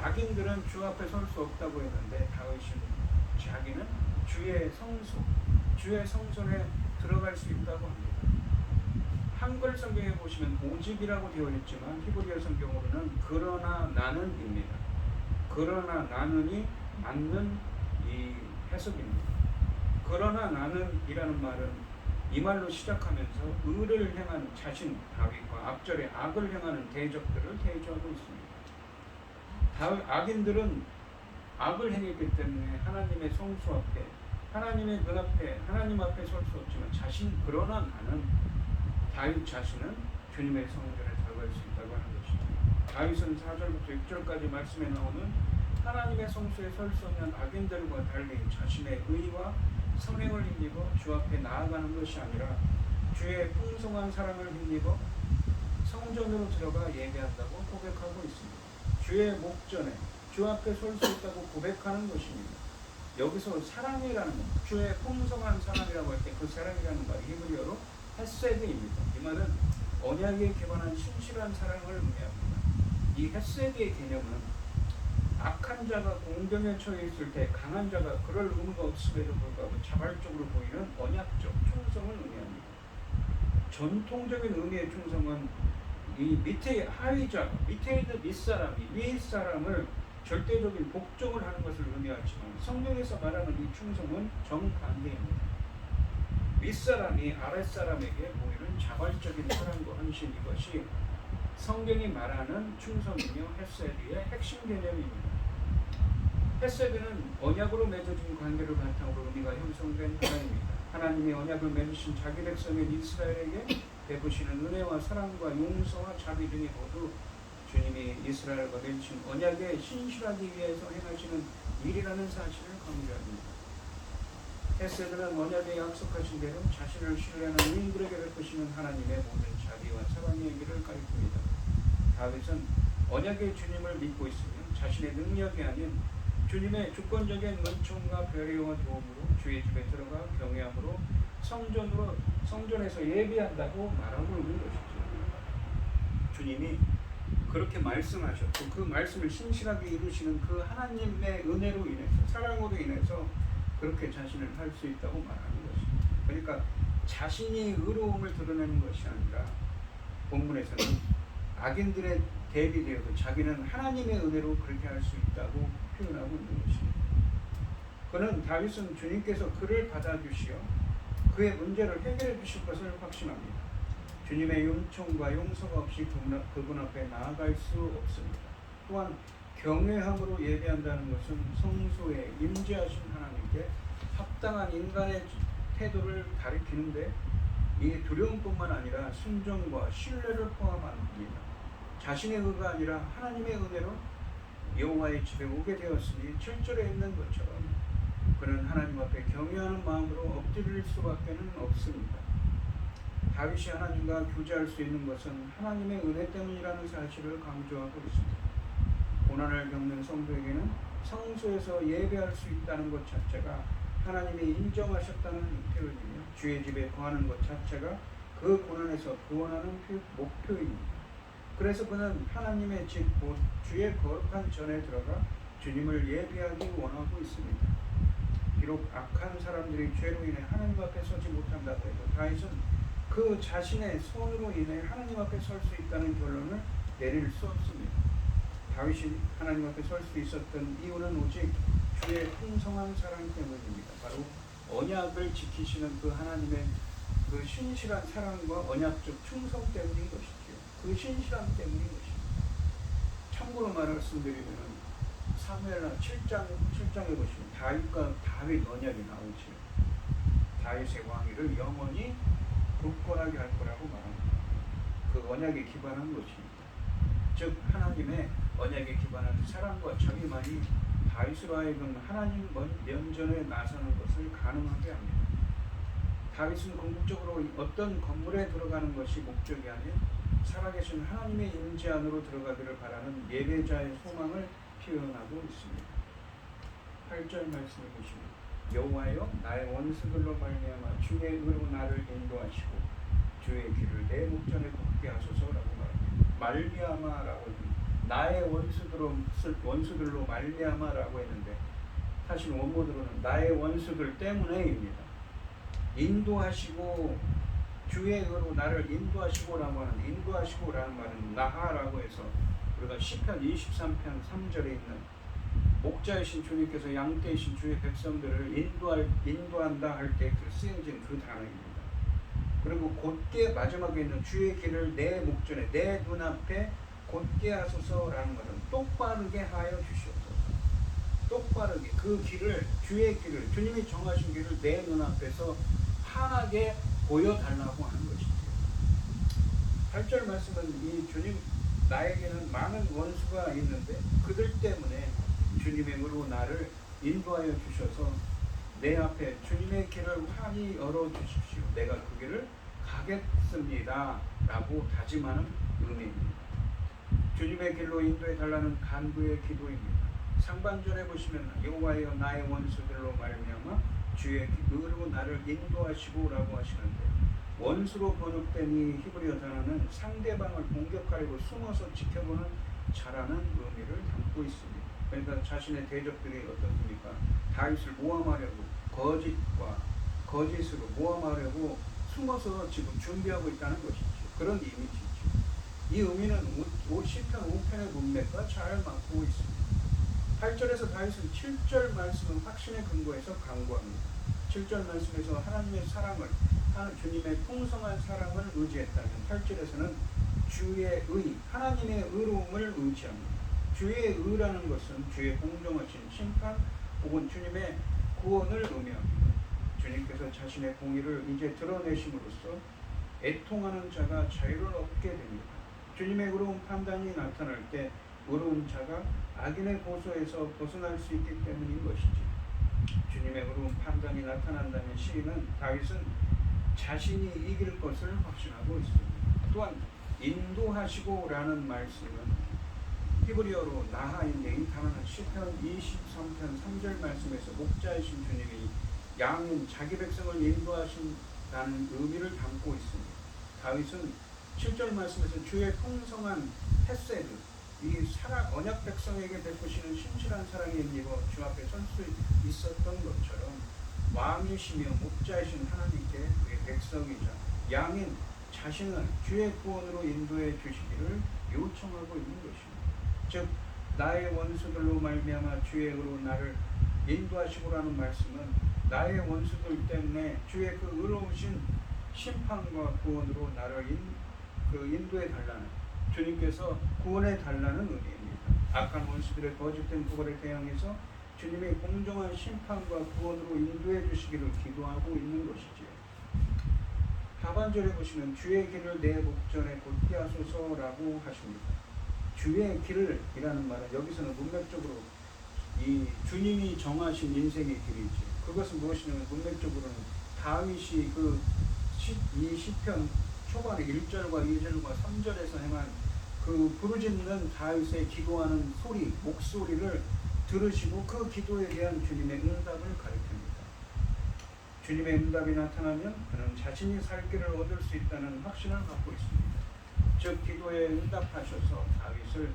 악인들은 주 앞에 설 수 없다고 했는데 다윗은 자기는 주의 성소, 주의 성전에 들어갈 수 있다고 합니다. 한글 성경에 보시면 오직이라고 되어 있지만 히브리어 성경으로는 그러나 나는입니다. 그러나 나는이 맞는 이 해석입니다. 그러나 나는이라는 말은 이 말로 시작하면서 의를 행하는 자신 다윗과 앞절에 악을 행하는 대적들을 대조하고 있습니다. 악인들은 악을 행했기 때문에 하나님의 성수 앞에 하나님의 눈 앞에 하나님 앞에 설 수 없지만 그러나 나는 다윗 자신은 주님의 성전에 들어갈 수 있다고 하는 것입니다. 다윗은 4절부터 6절까지 말씀에 나오는 하나님의 성소에 설 수 없는 악인들과 달리 자신의 의와 성행을 힘입어 주 앞에 나아가는 것이 아니라 주의 풍성한 사랑을 힘입어 성전으로 들어가 예배한다고 고백하고 있습니다. 주의 목전에 주 앞에 설 수 있다고 고백하는 것입니다. 여기서 사랑이라는 것, 주의 풍성한 사랑이라고 할 때 그 사랑이라는 말이 히브리어로 헤세드입니다. 이 말은 언약에 기반한 신실한 사랑을 의미합니다. 이 헤세드의 개념은 악한 자가 공경에 처해 있을 때 강한 자가 그럴 의무가 없음에도 불구하고 자발적으로 보이는 언약적 충성을 의미합니다. 전통적인 의미의 충성은 이 밑에 하위자, 밑에 있는 윗사람이 윗사람을 절대적인 복종을 하는 것을 의미하지만 성경에서 말하는 이 충성은 정반대입니다. 윗사람이 아랫사람에게 보이는 자발적인 사랑과 헌신, 이것이 성경이 말하는 충성이며 헤세드의 핵심 개념입니다. 헤세드는 언약으로 맺어진 관계를 바탕으로 의미가 형성된 하나입니다. 하나님의 언약을 맺으신 자기 백성인 이스라엘에게 베푸시는 은혜와 사랑과 용서와 자비 등이 모두 주님이 이스라엘과 맺으신 언약에 신실하기 위해서 행하시는 일이라는 사실을 강조합니다. 헤세드는 언약에 약속하신 대로 자신을 신뢰하는 의인들에게 베푸시는 하나님의 모든 자비와 사랑의 의미를 가리킵니다. 다윗은 언약의 주님을 믿고 있으며 자신의 능력이 아닌 주님의 주권적인 은총과 배려와 도움으로 주의 집에 들어가 경외함으로 성전에서 예배한다고 말하고 있는 것이죠. 주님이 그렇게 말씀하셨고 그 말씀을 신실하게 이루시는 그 하나님의 은혜로 인해서 사랑으로 인해서 그렇게 자신을 할 수 있다고 말하는 것입니다. 그러니까 자신이 의로움을 드러내는 것이 아니라 본문에서는 악인들의 대비되어서 자기는 하나님의 은혜로 그렇게 할 수 있다고 표현하고 있는 것입니다. 그는 다윗은 주님께서 그를 받아주시어 그의 문제를 해결해 주실 것을 확신합니다. 주님의 은총과 용서가 없이 그분 앞에 나아갈 수 없습니다. 또한 경외함으로 예배한다는 것은 성소에 임재하신 하나님께 합당한 인간의 태도를 가리키는데 이 두려움뿐만 아니라 순종과 신뢰를 포함합니다. 자신의 의가 아니라 하나님의 은혜로 여호와의 집에 오게 되었으니 7절에 있는 것처럼 그는 하나님 앞에 경외하는 마음으로 엎드릴 수밖에 없습니다. 다윗이 하나님과 교제할 수 있는 것은 하나님의 은혜 때문이라는 사실을 강조하고 있습니다. 고난을 겪는 성도에게는 성소에서 예배할 수 있다는 것 자체가 하나님이 인정하셨다는 표현이며 주의 집에 거하는 것 자체가 그 고난에서 구원하는 목표입니다. 그래서 그는 하나님의 집, 곧 주의 거룩한 전에 들어가 주님을 예배하기 원하고 있습니다. 비록 악한 사람들이 죄로 인해 하나님 앞에 서지 못한다고 해도 다윗은 그 자신의 손으로 인해 하나님 앞에 설 수 있다는 결론을 내릴 수 없습니다. 다윗이 하나님 앞에 설 수 있었던 이유는 오직 주의 풍성한 사랑 때문입니다. 바로 언약을 지키시는 그 하나님의 그 신실한 사랑과 언약적 충성 때문인 것이지요. 그 신실함 때문인 것입니다. 참고로 말씀드리면 사무엘하 7장에 보시면 다윗과 다윗 언약이 나오지요. 다윗의 왕위를 영원히 굳건하게 할 거라고 말합니다. 그 언약에 기반한 것입니다. 즉 하나님의 언약에 기반한 사랑과 자비만이 다윗으로 하여금 하나님 면전에 나서는 것을 가능하게 합니다. 다윗은 궁극적으로 어떤 건물에 들어가는 것이 목적이 아닌 살아계신 하나님의 임재 안으로 들어가기를 바라는 예배자의 소망을 표현하고 있습니다. 8절 말씀을 보시면 여호와여 나의 원수들로 말미암아 주의 의로 나를 인도하시고 주의 길을 내 목전에 걷게 하소서라고 말합니다. 말미암아라고 했는데 나의 원수들로 말미암아라고 했는데 사실 원문으로는 나의 원수들 때문에입니다. 인도하시고 주의 의로 나를 인도하시고라고 하는 인도하시고라는 말은 나하라고 해서 우리가 시편 23편 3절에 있는 목자이신 주님께서 양떼이신 주의 백성들을 인도한다 할 때 쓰여진 그 단어입니다. 그리고 곧게 마지막에 있는 주의 길을 내 목전에 내 눈앞에 곧게 하소서라는 것은 똑바르게 하여 주시옵소서. 똑바르게 그 길을 주의 길을 주님이 정하신 길을 내 눈앞에서 환하게 보여달라고 하는 것이죠. 8절 말씀은 이 주님 나에게는 많은 원수가 있는데 그들 때문에 주님의 의로 나를 인도하여 주셔서 내 앞에 주님의 길을 환히 열어주십시오. 내가 그 길을 가겠습니다 라고 다짐하는 의미입니다. 주님의 길로 인도해 달라는 간구의 기도입니다. 상반절에 보시면 여호와여 나의 원수들로 말미암아 주의 의로 나를 인도하시고 라고 하시는데 원수로 번역된 이 히브리어 단어는 상대방을 공격하려고 숨어서 지켜보는 자라는 의미를 담고 있습니다. 그러니까 자신의 대적들이 어떻습니까? 다윗을 모함하려고 거짓으로 모함하려고 숨어서 지금 준비하고 있다는 것이죠. 그런 이미지죠. 이 의미는 시편 5편의 문맥과 잘 맞고 있습니다. 8절에서 다윗은 7절 말씀은 확신에 근거해서 강구합니다. 7절 말씀에서 하나님의 사랑을 주님의 풍성한 사랑을 의지했다면 8절에서는 주의 의, 하나님의 의로움을 의지합니다. 주의 의라는 것은 주의 공정하신 심판 혹은 주님의 구원을 의미합니다. 주님께서 자신의 공의를 이제 드러내심으로써 애통하는 자가 자유를 얻게 됩니다. 주님의 의로운 판단이 나타날 때 의로운 자가 악인의 고소에서 벗어날 수 있기 때문인 것이지. 주님의 의로운 판단이 나타난다면 시인은 다윗은 자신이 이길 것을 확신하고 있습니다. 또한 인도하시고라는 말씀은 히브리어로 나하인데 이 단어는 시편 23편 3절 말씀에서 목자이신 주님이 양은 자기 백성을 인도하신다는 의미를 담고 있습니다. 다윗은 7절 말씀에서 주의 풍성한 헤세드, 이 사랑 언약 백성에게 베푸시는 신실한 사랑에 힘입어 주 앞에 설 수 있었던 것처럼 왕이시며 목자이신 하나님께 그의 백성이자 양인 자신을 주의 구원으로 인도해 주시기를 요청하고 있는 것입니다. 즉 나의 원수들로 말미암아 주의 의로 나를 인도하시고라는 말씀은 나의 원수들 때문에 주의 그 의로우신 심판과 구원으로 나를 인도해 달라는 주님께서 구원해 달라는 의미입니다. 악한 원수들의 거짓된 구걸에 대항해서 주님의 공정한 심판과 구원으로 인도해 주시기를 기도하고 있는 것이지요. 하반절에 보시면 주의 길을 내 목전에 곧게 하소서라고 하십니다. 주의 길을 이라는 말은 여기서는 문맥적으로 이 주님이 정하신 인생의 길이지. 그것은 무엇이냐면 문맥적으로는 다윗이 이 시편 초반에 1절과 2절과 3절에서 행한 그 부르짖는 다윗의 기도하는 소리, 목소리를 들으시고 그 기도에 대한 주님의 응답을 가리킵니다. 주님의 응답이 나타나면 그는 자신이 살 길을 얻을 수 있다는 확신을 갖고 있습니다. 즉 기도에 응답하셔서 다윗을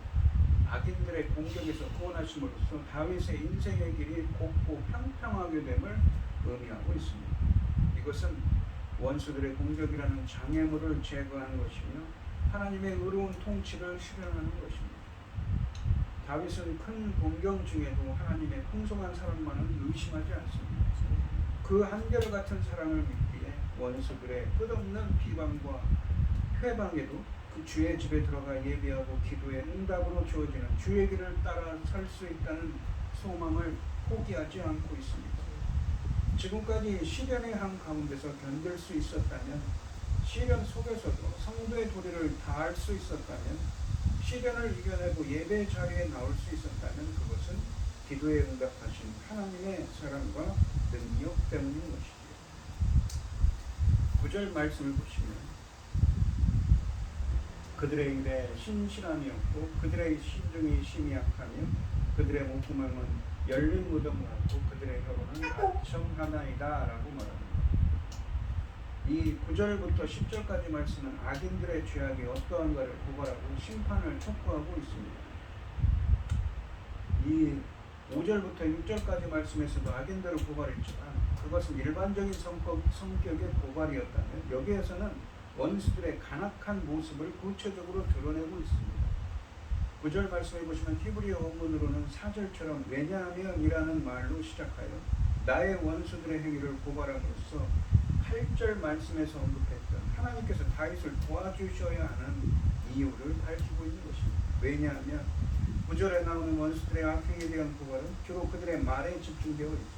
악인들의 공격에서 구원하심으로써 다윗의 인생의 길이 곱고 평평하게 됨을 의미하고 있습니다. 이것은 원수들의 공격이라는 장애물을 제거하는 것이며 하나님의 의로운 통치를 실현하는 것입니다. 다윗은 큰 공경 중에도 하나님의 풍성한 사랑만은 의심하지 않습니다. 그 한결같은 사랑을 믿기에 원수들의 끝없는 비방과 회방에도 그 주의 집에 들어가 예배하고 기도의 응답으로 주어지는 주의 길을 따라 설 수 있다는 소망을 포기하지 않고 있습니다. 지금까지 시련의 한 가운데서 견딜 수 있었다면, 시련 속에서도 성도의 도리를 다할 수 있었다면, 시련을 이겨내고 예배 자리에 나올 수 있었다면 그것은 기도에 응답하신 하나님의 사랑과 능력 때문인 것이지요. 9절 말씀을 보시면 그들의 입에 신실함이 없고 그들의 심중이 심히 약하며 그들의 목구멍은 열린 무덤 같고 그들의 혀로는 아첨 하나이다 라고 말합니다. 이 9절부터 10절까지 말씀은 악인들의 죄악이 어떠한가를 고발하고 심판을 촉구하고 있습니다. 이 5절부터 6절까지 말씀에서도 악인들을 고발했지만 그것은 일반적인 성격의 고발이었다면 여기에서는 원수들의 간악한 모습을 구체적으로 드러내고 있습니다. 9절 말씀해 보시면 히브리어 원문으로는 4절처럼 왜냐하면이라는 말로 시작하여 나의 원수들의 행위를 고발함으로써 8절 말씀에서 언급했던 하나님께서 다윗을 도와주셔야 하는 이유를 밝히고 있는 것입니다. 왜냐하면 9절에 나오는 원수들의 악행에 대한 고발은 주로 그들의 말에 집중되어 있습니다.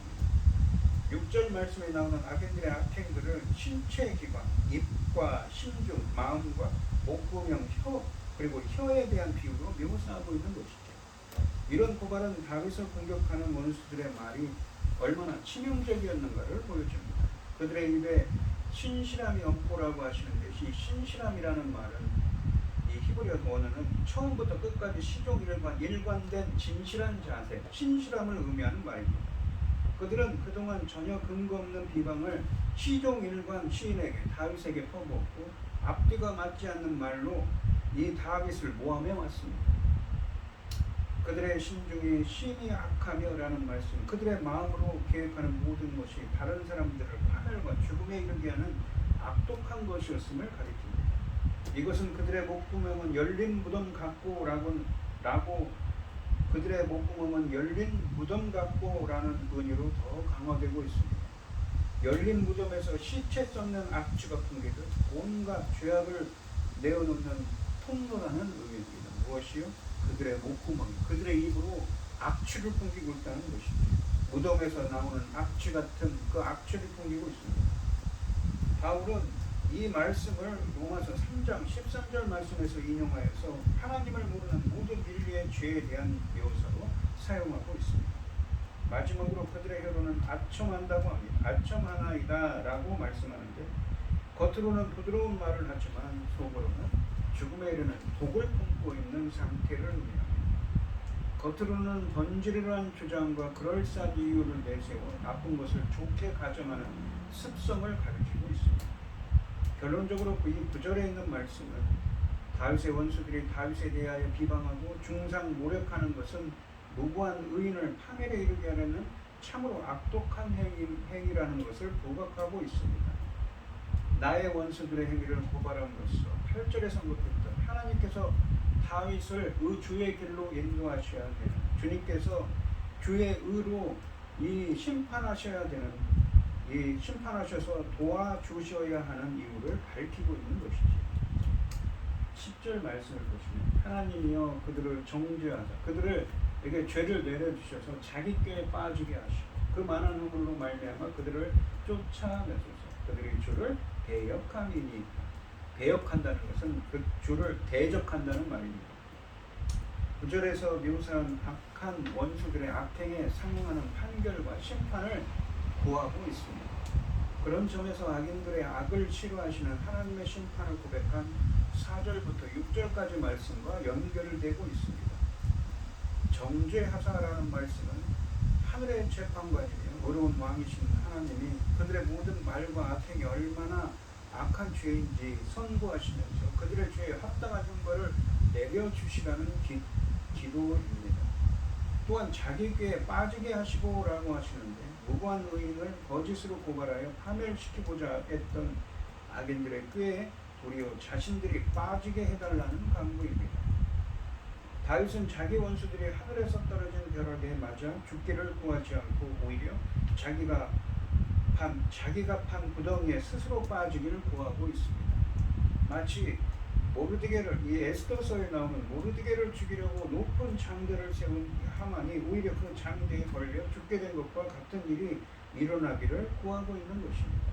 6절 말씀에 나오는 악인들의 악행들을 신체 기관, 입과 심중, 마음과 목구멍, 혀 그리고 혀에 대한 비유로 묘사하고 있는 것이죠. 이런 고발은 다윗을 공격하는 원수들의 말이 얼마나 치명적이었는가를 보여줍니다. 그들의 입에 신실함이 없고라고 하시는데 이 신실함이라는 말은 이 히브리어 원어는 처음부터 끝까지 일관된 진실한 자세, 신실함을 의미하는 말입니다. 그들은 그동안 전혀 근거 없는 비방을 시종일관 시인에게 다윗에게 퍼부었고 앞뒤가 맞지 않는 말로 이 다윗을 모함해 왔습니다. 그들의 심중이 심히 악하며 라는 말씀, 그들의 마음으로 계획하는 모든 것이 다른 사람들을 파멸과 죽음에 이르게 하는 악독한 것이었음을 가리킵니다. 이것은 그들의 목구멍은 열린 무덤 같고 라고 그들의 목구멍은 열린 무덤 같고 라는 의미로 더 강화되고 있습니다. 열린 무덤에서 시체 썩는 악취가 풍기듯 온갖 죄악을 내어놓는 통로라는 의미입니다. 무엇이요? 그들의 목구멍, 그들의 입으로 악취를 풍기고 있다는 것입니다. 무덤에서 나오는 악취 같은 그 악취를 풍기고 있습니다. 바울은 이 말씀을 로마서 3장 13절 말씀에서 인용하여서 하나님을 모르는 모든 인류의 죄에 대한 묘사로 사용하고 있습니다. 마지막으로 그들의 혀로는 아첨한다고 합니다. 아첨하나이다 라고 말씀하는데 겉으로는 부드러운 말을 하지만 속으로는 죽음에 이르는 독을 품고 있는 상태를 의미합니다. 겉으로는 번지르르한 주장과 그럴싸한 이유를 내세워 나쁜 것을 좋게 가정하는 습성을 가리키고 있습니다. 결론적으로 이 9절에 있는 말씀은 다윗의 원수들이 다윗에 대하여 비방하고 중상 모략하는 것은 무고한 의인을 파멸에 이르게 하려는 참으로 악독한 행위라는 것을 부각하고 있습니다. 나의 원수들의 행위를 고발함으로써 8절에 선곡했던 하나님께서 다윗을 주의 길로 인도하셔야 되는, 주님께서 주의 의로 이 심판하셔야 되는, 이 심판하셔서 도와주셔야 하는 이유를 밝히고 있는 것이지. 10절 말씀을 보시면 하나님이여 그들을 정죄하사 그들에게 죄를 내려주셔서 자기 꾀에 빠지게 하시고 그 많은 허물로 말미암아 그들을 쫓아내소서. 그들의 주를 대역함이니이다. 배역한다는 것은 그 주를 대적한다는 말입니다. 9절에서 묘사한 악한 원수들의 악행에 상응하는 판결과 심판을 구하고 있습니다. 그런 점에서 악인들의 악을 싫어하시는 하나님의 심판을 고백한 4절부터 6절까지 말씀과 연결되고 있습니다. 정죄하사라는 말씀은 하늘의 재판관이며 어려운 왕이신 하나님이 그들의 모든 말과 악행이 얼마나 악한 죄인지 선고하시면서 그들의 죄에 합당한 형벌을 내려주시라는 기도입니다. 또한 자기 꾀에 빠지게 하시고라고 하시는데 무고한 의인을 거짓으로 고발하여 파멸시키고자 했던 악인들의 꾀에 도리어 자신들이 빠지게 해달라는 강구입니다. 다윗은 자기 원수들이 하늘에서 떨어진 벼락에 맞아 죽기를 구하지 않고 오히려 자기가 판 구덩이에 스스로 빠지기를 구하고 있습니다. 마치 모르드게를, 이 에스더서에 나오는 모르드게를 죽이려고 높은 장대를 세운 하만이 오히려 그 장대에 걸려 죽게 된 것과 같은 일이 일어나기를 구하고 있는 것입니다.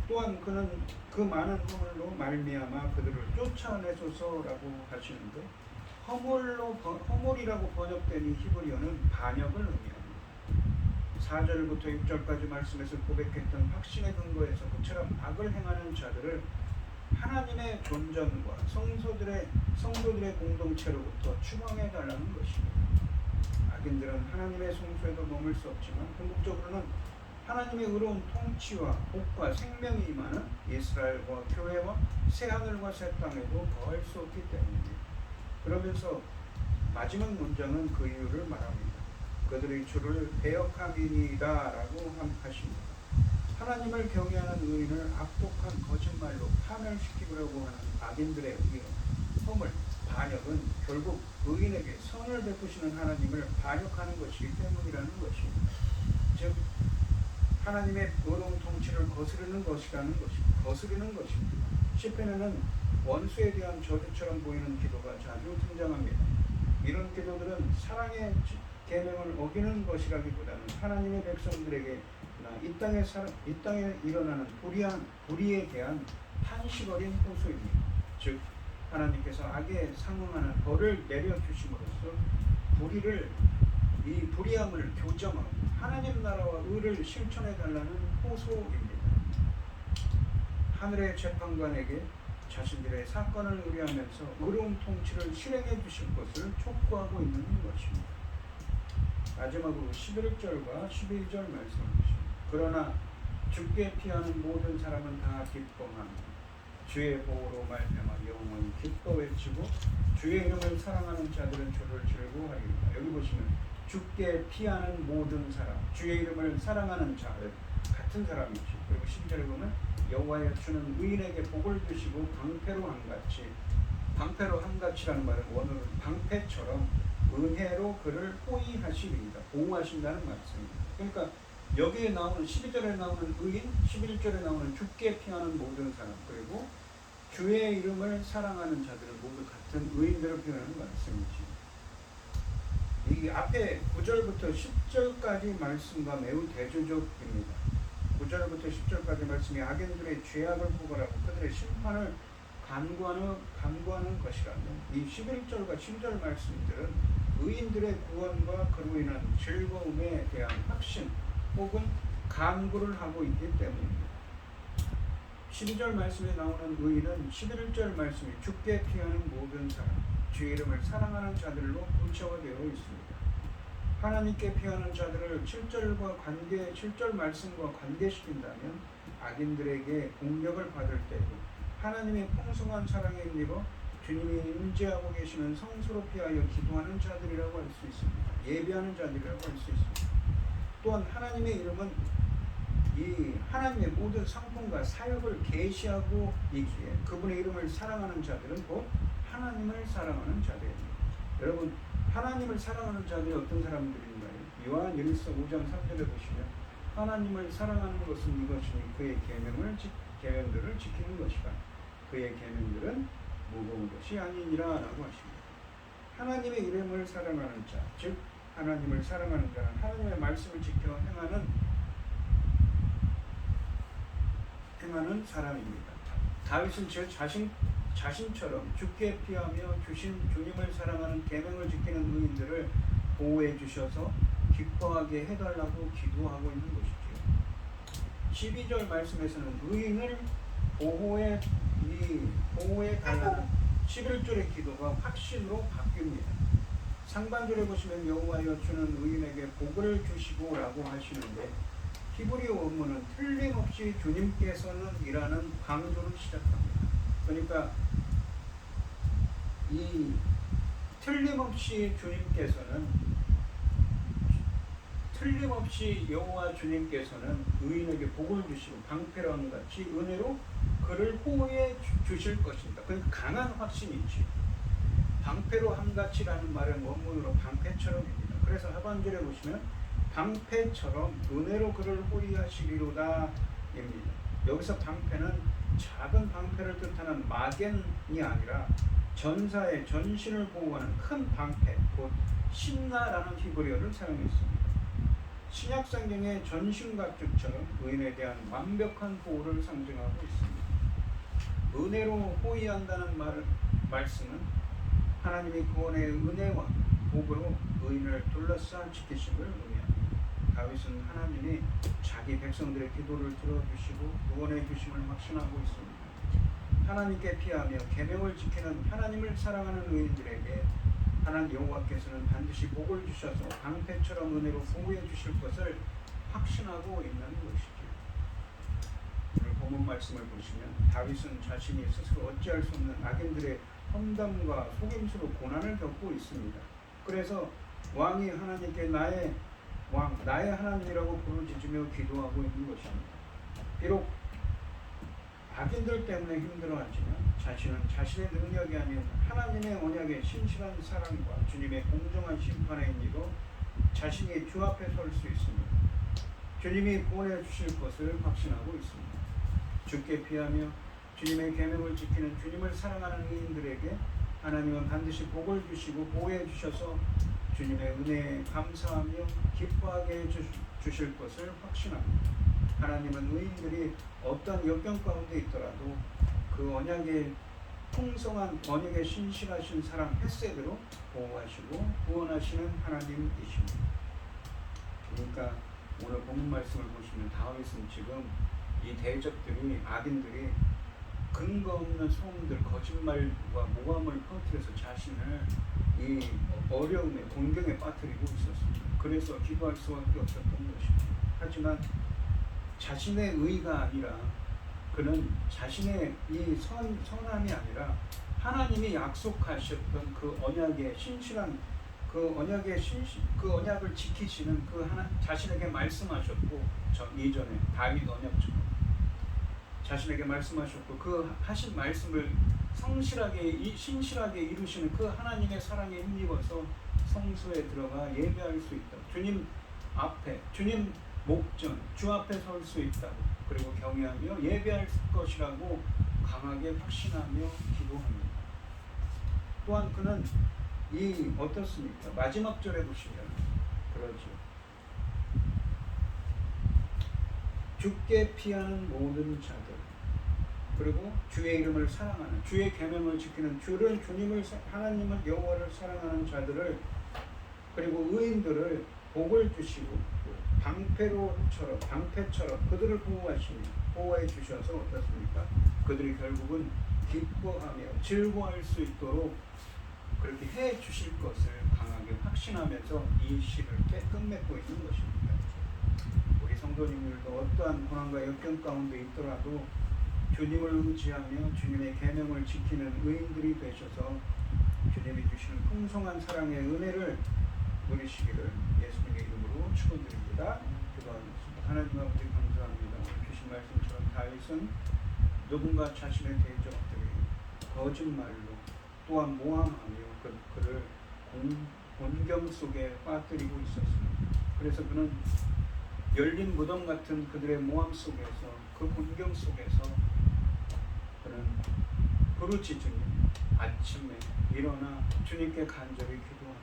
또한 그는 그 많은 허물로 말미암아 그들을 쫓아내소서라고 하시는데, 허물이라고 번역된 이 히브리어는 반역을 의미합니다. 4절부터 6절까지 말씀에서 고백했던 확신의 근거에서 그처럼 악을 행하는 자들을 하나님의 존전과 성도들의 공동체로부터 추방해달라는 것입니다. 악인들은 하나님의 성소에도 머물 수 없지만 궁극적으로는 하나님의 의로운 통치와 복과 생명이 임하는 이스라엘과 교회와 새하늘과 새 땅에도 거할 수 없기 때문입니다. 그러면서 마지막 문장은 그 이유를 말합니다. 그들의 주를 배역함이니이다 라고 하십니다. 하나님을 경외하는 의인을 악독한 거짓말로 파멸시키려고 하는 악인들의 허물, 반역은 결국 의인에게 선을 베푸시는 하나님을 반역하는 것이기 때문이라는 것입니다. 즉 하나님의 의로운 통치를 거스르는 것입니다. 시편에는 원수에 대한 저주처럼 보이는 기도가 자주 등장합니다. 이런 기도들은 사랑의 계명을 어기는 것이라기보다는 하나님의 백성들에게 이 땅에 일어나는 불의에 대한 탄식 어린 호소입니다. 즉 하나님께서 악에 상응하는 벌을 내려주심으로써 이 불의함을 교정하고 하나님 나라와 의를 실천해달라는 호소입니다. 하늘의 재판관에게 자신들의 사건을 의뢰하면서 의로운 통치를 실행해 주실 것을 촉구하고 있는 것입니다. 마지막으로 11절과 12절 말씀입니다. 그러나 주께 피하는 모든 사람은 다 기뻐하며 주의 보호로 말미암아 영원히 기뻐 외치고 주의 이름을 사랑하는 자들은 주를 즐거워하리라. 여기 보시면 주께 피하는 모든 사람, 주의 이름을 사랑하는 자들 같은 사람이지. 그리고 12절에 보면 여호와의 주는 의인에게 복을 주시고 방패로 한같이라는 말은 원어는 방패처럼 은혜로 그를 호위하시리이다. 보호하신다는 말씀입니다. 그러니까 여기에 나오는 12절에 나오는 의인, 11절에 나오는 주께 피하는 모든 사람, 그리고 주의 이름을 사랑하는 자들은 모두 같은 의인들을 표현하는 말씀이지. 이 앞에 9절부터 10절까지 말씀과 매우 대조적입니다. 9절부터 10절까지 말씀이 악인들의 죄악을 포괄하고 그들의 심판을 간구하는 것이라면, 이 11절과 12절 말씀들은 의인들의 구원과 그로 인한 즐거움에 대한 확신 혹은 간구를 하고 있기 때문입니다. 12절 말씀에 나오는 의인은 11절 말씀이 주께 피하는 모든 사람, 주의 이름을 사랑하는 자들로 구체화되어 있습니다. 하나님께 피하는 자들을 7절 말씀과 관계시킨다면 악인들에게 공격을 받을 때도 하나님의 풍성한 사랑에 힘입어 주님이 임재하고 계시는 성소로 피하여 기도하는 자들이라고 할 수 있습니다. 예배하는 자들이라고 할 수 있습니다. 또한 하나님의 이름은 이 하나님의 모든 상품과 사역을 계시하고 있기에 그분의 이름을 사랑하는 자들은 곧 하나님을 사랑하는 자들입니다. 여러분, 하나님을 사랑하는 자들이 어떤 사람들인가요? 요한일서 5장 3절에 보시면 하나님을 사랑하는 것은 이것이니 그의 계명들을 지키는 것이다. 그의 계명들은 무거운 것이 아니니라 라고 하십니다. 하나님의 이름을 사랑하는 자, 즉 하나님을 사랑하는 자는 하나님의 말씀을 지켜 행하는 사람입니다. 다윗은 자신처럼 주께 피하며 주님을 사랑하는 계명을 지키는 의인들을 보호해 주셔서 기뻐하게 해달라고 기도하고 있는 것이죠. 12절 말씀에서는 의인을 보호해 달라는 11절의 기도가 확신으로 바뀝니다. 상반절에 보시면 여호와여 주는 의인에게 복을 주시고 라고 하시는데 히브리어 원문은 틀림없이 주님께서는 이라는 강조를 시작합니다. 그러니까 이 틀림없이 여호와 주님께서는 의인에게 복을 주시고 방패랑 같이 은혜로 그를 보호해 주실 것입니다. 그 강한 확신이 있지. 방패로 함같이라는 말은 원문으로 방패처럼입니다. 그래서 하반절에 보시면 방패처럼 은혜로 그를 호위하시리로다 입니다. 여기서 방패는 작은 방패를 뜻하는 마겐이 아니라 전사의 전신을 보호하는 큰 방패, 곧 신나라는 히브리어를 사용했습니다. 신약성경의 전신갑주처럼 의인에 대한 완벽한 보호를 상징하고 있습니다. 은혜로 호위한다는 말씀은 하나님이 구원의 은혜와 복으로 의인을 둘러싸 지키심을 의미합니다. 다윗은 하나님이 자기 백성들의 기도를 들어주시고 구원해 주심을 확신하고 있습니다. 하나님께 피하며 계명을 지키는 하나님을 사랑하는 의인들에게 하나님 여호와께서는 반드시 복을 주셔서 방패처럼 은혜로 보호해 주실 것을 확신하고 있는 것이죠. 오늘 본문 말씀을 보시면 다윗은 자신이 스스로 어찌할 수 없는 악인들의 험담과 속임수로 고난을 겪고 있습니다. 그래서 왕이 하나님께 나의 왕, 나의 하나님이라고 부르짖으며 기도하고 있는 것입니다. 비록 악인들 때문에 힘들어하지만 자신은 자신의 능력이 아닌 하나님의 언약의 신실한 사랑과 주님의 공정한 심판의 인리로 자신이 주 앞에 설 수 있습니다. 주님이 구원해 주실 것을 확신하고 있습니다. 주께 피하며 주님의 계명을 지키는 주님을 사랑하는 의인들에게 하나님은 반드시 복을 주시고 보호해 주셔서 주님의 은혜에 감사하며 기뻐하게 주실 것을 확신합니다. 하나님은 의인들이 어떤 역경 가운데 있더라도 그 언약의 풍성한 언약의 신실하신 사랑 헤세드로 보호하시고 구원하시는 하나님이십니다. 그러니까 오늘 본문 말씀을 보시면 다윗은 지금 이 대적들이 악인들이 근거 없는 소음들, 거짓말과 모함을 퍼뜨려서 자신을 이 어려움에 공경에 빠뜨리고 있었습니다. 그래서 기도할 수밖에 없었던 것입니다. 하지만 자신의 의가 아니라 그는 자신의 이 선함이 아니라 하나님이 약속하셨던 그 언약의 신실한 그 언약을 지키시는 그 하나 자신에게 말씀하셨고 이전에 다윗 언약처럼 자신에게 말씀하셨고 그 하신 말씀을 신실하게 이루시는 그 하나님의 사랑에 힘입어서 성소에 들어가 예배할 수 있다. 주님 앞에 주님 목전 주 앞에 설 수 있다고 그리고 경외하며 예배할 것이라고 강하게 확신하며 기도합니다. 또한 그는 이 어떻습니까? 마지막 절에 보시면 그러죠. 주께 피하는 모든 자들 그리고 주의 이름을 사랑하는 주의 계명을 지키는 주님을 하나님을 여호와를 사랑하는 자들을 그리고 의인들을 복을 주시고 방패처럼 그들을 보호해 주셔서 어떻습니까? 그들이 결국은 기뻐하며 즐거워할 수 있도록 그렇게 해 주실 것을 강하게 확신하면서 이 시를 끝맺고 있는 것입니다. 우리 성도님들도 어떠한 고난과 역경 가운데 있더라도 주님을 의지하며 주님의 계명을 지키는 의인들이 되셔서 주님이 주시는 풍성한 사랑의 은혜를 누리시기를 예수님의 이름으로 축원드립니다. 기도하겠습니다. 하나님 아버지 감사합니다. 오늘 주신 말씀처럼 다윗은 누군가 자신의 대적들이 거짓말로 또한 모함하며 그를 곤경 속에 빠뜨리고 있었습니다. 그래서 그는 열린 무덤 같은 그들의 모함 속에서 그 곤경 속에서 그는 부르짖으며 아침에 일어나 주님께 간절히 기도합니다.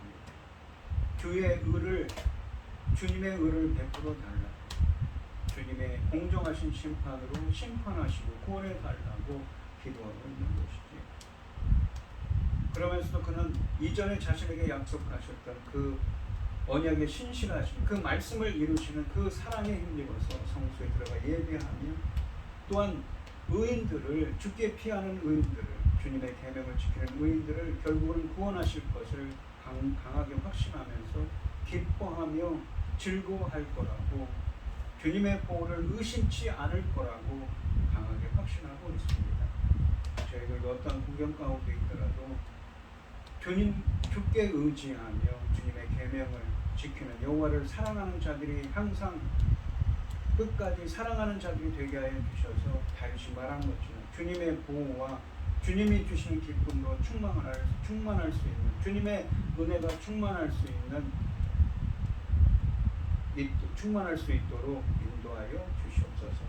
주님의 의를 베풀어 달라. 주님의 공정하신 심판으로 심판하시고 구원해 달라고 기도하고 있는 것이지. 그러면서도 그는 이전에 자신에게 약속하셨던 그 언약의 신실하신 그 말씀을 이루시는 그 사랑에 힘입어서 성소에 들어가 예배하며 또한 의인들을 주께 피하는 의인들을 주님의 계명을 지키는 의인들을 결국은 구원하실 것을 강하게 확신하면서 기뻐하며 즐거워할 거라고 주님의 보호를 의심치 않을 거라고 강하게 확신하고 있습니다. 저희들도 어떤 구경 가운데 있더라도 주께 의지하며 주님의 계명을 지키는 여호와를 사랑하는 자들이 항상 끝까지 사랑하는 자들이 되게 하여 주셔서 다윗이 말한 것처럼 주님의 보호와 주님이 주시는 기쁨으로 충만할 수 있는 주님의 은혜가 충만할 수 있도록 인도하여 주시옵소서.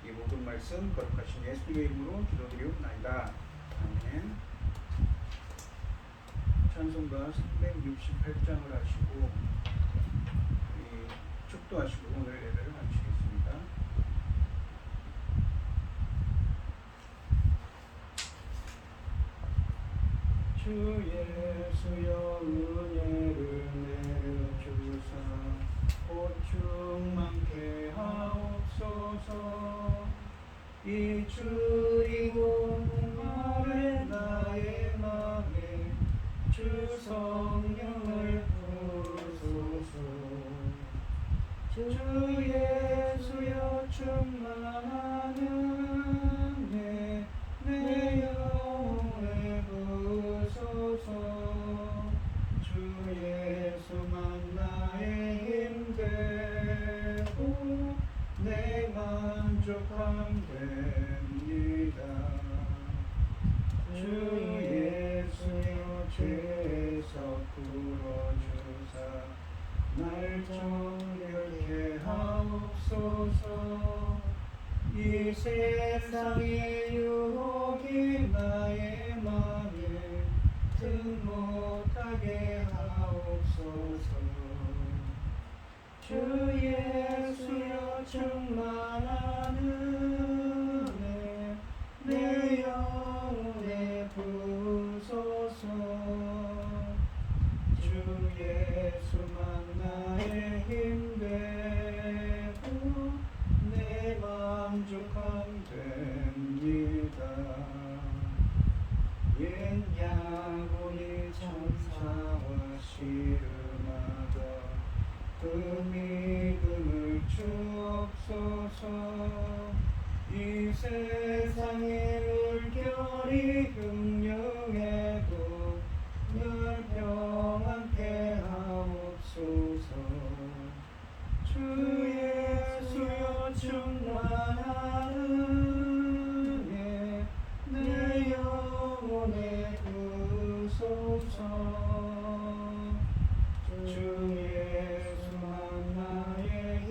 이 모든 말씀 거룩하신 예수님의 이름으로 기도드리옵나이다. 아멘. 찬송가 368장을 하시고 축도하시고 오늘 예배를 마치겠습니다. 주 예수여 은혜를 내려주사 고충 많게 하옵소서. 이 주이고 목마른 나의 맘에 주 성령을 부으소서. 주 예수여 충만한 은혜 내 영혼에 부으소서. 주 예수만 나의 힘 되고 내 만족함 됩니다. 주 예수여 죄에서 풀어주사 날 정결케 하옵소서. 이 세상의 유혹이 나의 맘에 등 못하게 하옵소서. 주 예수여 충만한 은혜 내 영혼에 부으소서. 주 예수만 나의 힘 되고 내 만족함 됩니다. 옛 야곱이 천사와 씨름하다 그 믿음을 주옵소서. 이 세상의 물결이 흉흉해도 늘 평안케 하옵소서. 주 예수여 충만한 은혜 내 영혼에 부으소서. 주 예수만 나의 힘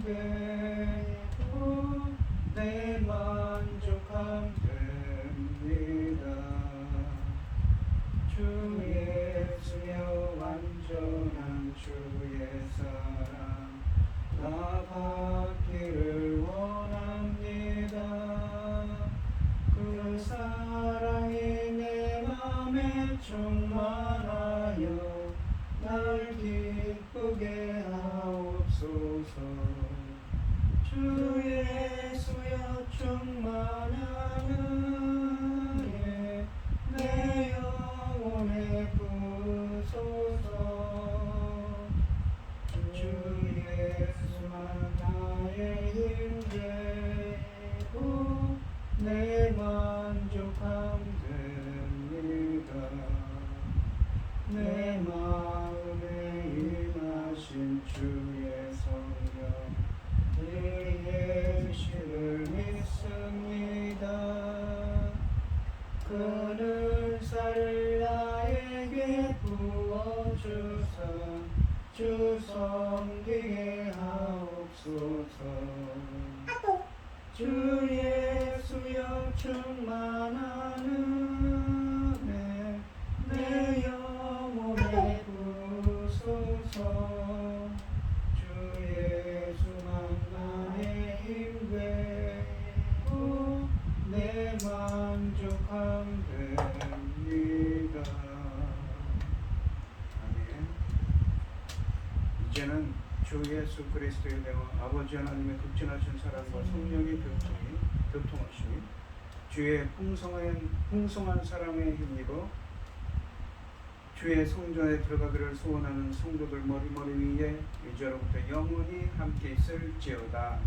되고 내 만족함 됩니다. 주 예수여 완전한 주의 사랑 나 받기를 원합니다. 그 사랑이 내 맘에 충만하여 날 기쁘게 하옵소서. 주 예수여 충만한 은혜 내 영혼에 부으소서. 주 예수만 나의 힘 되고 내 만족함 됩니다. 내 마음에 임하신 주의 성령 늘 계시를 믿습니다. 그 은사를 나에게 부어주사 주 섬기게 하옵소서. 주 예수여 충만한 은혜 내 영혼에 부으소서. 주 예수만 나의 힘 되고 내 만족함 됩니다. 아멘. 이제는 주 예수 그리스도의 대화 아버지 하나님의 극진하신 사랑과 성령의 교통하심이 주의 풍성한 사랑에 힘입어 주의 성전에 들어가기를 소원하는 성도들 머리머리 위에 이제로부터 영원히 함께 있을지어다.